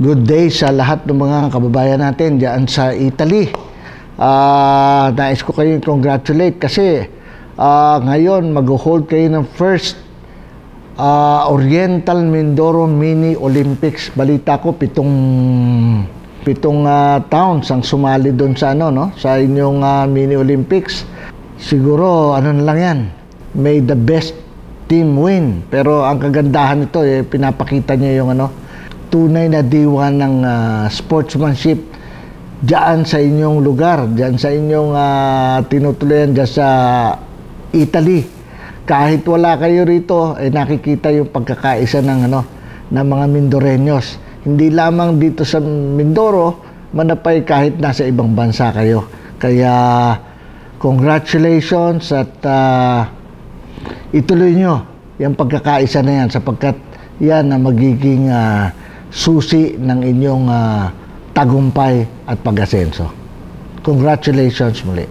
Good day sa lahat ng mga kababayan natin diyan sa Italy. Nais ko kayong congratulate kasi ngayon mag-hold kayo ng first Oriental Mindoro Mini Olympics. Balita ko pitong towns ang sumali doon sa sa inyong Mini Olympics. Siguro na lang yan. May the best team win. Pero ang kagandahan nito pinapakita niya yung tunay na diwa ng sportsmanship diyan sa inyong lugar, diyan sa inyong tinutuloyan diyan sa Italy. Kahit wala kayo rito, nakikita yung pagkakaisa ng mga Mindoreños. Hindi lamang dito sa Mindoro, manapay kahit nasa ibang bansa kayo. Kaya congratulations at ituloy nyo yung pagkakaisa na yan sapagkat yan na magiging susi ng inyong tagumpay at pag-asenso. Congratulations muli.